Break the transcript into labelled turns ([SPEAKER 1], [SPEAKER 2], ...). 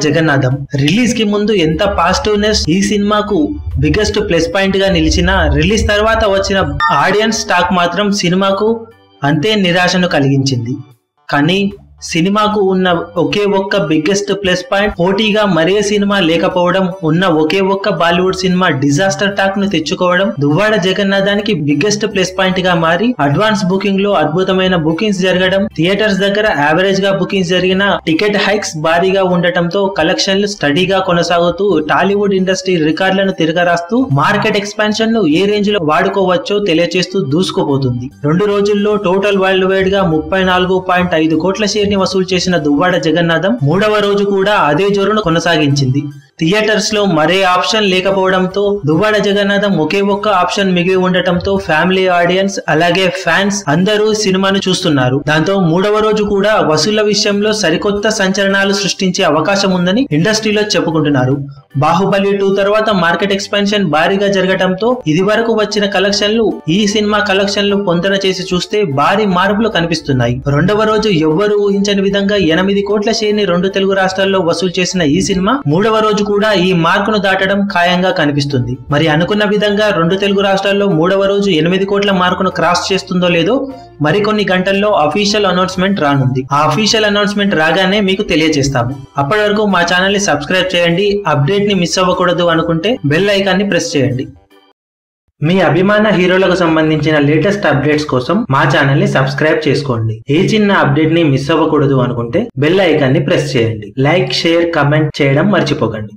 [SPEAKER 1] Jagannatham release కి ముందు ఎంత పాజిటివ్నెస్ ఈ సినిమాకు బిగ్గెస్ట్ ప్లస్ పాయింట్ గా నిలిచినా రిలీజ్ తర్వాత వచ్చిన ఆడియన్స్ టాక్ మాత్రం సినిమాకు అంతే నిరాశను కలిగించింది. కానీ సినిమాకు ఉన్న ఒకే ఒక్క బిగ్గెస్ట్ ప్లస్ పాయింట్ పోటీగా మరే సినిమా లేకపోవడం, ఉన్న ఒకే ఒక్క బాలీవుడ్ సినిమా డిజాస్టర్ టాక్ ను తెచ్చుకోవడం దువ్వాడ జగన్నాథానికి బిగ్గెస్ట్ ప్లస్ పాయింట్ గా మారి అడ్వాన్స్ బుకింగ్ లో అద్భుతమైన బుకింగ్స్ జరగడం, థియేటర్స్ దగ్గర యావరేజ్ గా బుకింగ్స్ జరిగిన టికెట్ హైక్స్ భారీగా ఉండటంతో కలెక్షన్లు స్టడీగా కొనసాగుతూ టాలీవుడ్ ఇండస్ట్రీ రికార్డులను తిరగరాస్తూ మార్కెట్ ఎక్స్పాన్షన్ ను ఏ రేంజ్ లో వాడుకోవచ్చో తెలియజేస్తూ దూసుకుపోతుంది. 2 రోజుల్లో టోటల్ వరల్డ్ వైడ్ గా 34.5 కోట్ల షేర్ వసూలు చేసిన దువ్వాడ జగన్నాథం 3వ రోజు కూడా అదే జోరును కొనసాగించింది. థియేటర్స్ లో మరే ఆప్షన్ లేకపోవడంతో దువ్వాడ జగన్నాథం ఒకే ఒక్క ఆప్షన్ మిగిలి ఉండటంతో ఫ్యామిలీ ఆడియన్స్ అలాగే ఫ్యాన్స్ అందరూ సినిమాను చూస్తున్నారు. దాంతో 3వ రోజు కూడా వసూళ్ల విషయంలో సరికొత్త సంచలనాలు సృష్టించే అవకాశం ఉందని ఇండస్ట్రీలో చెప్పుకుంటున్నారు. బాహుబలి 2 తర్వాత మార్కెట్ ఎక్స్పాన్షన్ భారీగా జరగడంతో ఇది వరకు వచ్చిన కలెక్షన్లు ఈ సినిమా కలెక్షన్లు పొందన చేసి చూస్తే భారీ మార్పులు కనిపిస్తున్నాయి. 2వ రోజు ఎవ్వరూ ఊహించని విధంగా 8 కోట్ల షేర్ ని 2 తెలుగు రాష్ట్రాల్లో వసూలు చేసిన ఈ సినిమా 3వ రోజు కూడా ఈ మార్కును దాటడం ఖాయంగా కనిపిస్తుంది. మరి అనుకున్న విధంగా 2 తెలుగు రాష్ట్రాల్లో 3వ రోజు 8 కోట్ల మార్కును క్రాస్ చేస్తుందో లేదో మరికొన్ని గంటల్లో అఫీషియల్ అనౌన్స్మెంట్ రానుంది. ఆ అఫీషియల్ అనౌన్స్మెంట్ రాగానే మీకు తెలియజేస్తాము. అప్పటి వరకు మా ఛానల్ ని సబ్స్క్రైబ్ చేయండి. అప్డేట్ ని మిస్ అవ్వకూడదు అనుకుంటే బెల్ ఐకాన్ ని ప్రెస్ చేయండి. మీ అభిమాన హీరోలకు సంబంధించిన లేటెస్ట్ అప్డేట్స్ కోసం మా ఛానల్ ని సబ్స్క్రైబ్ చేసుకోండి. ఏ చిన్న అప్డేట్ ని మిస్ అవ్వకూడదు అనుకుంటే బెల్ ఐకాన్ ని ప్రెస్ చేయండి. లైక్, షేర్, కమెంట్ చేయడం మర్చిపోకండి.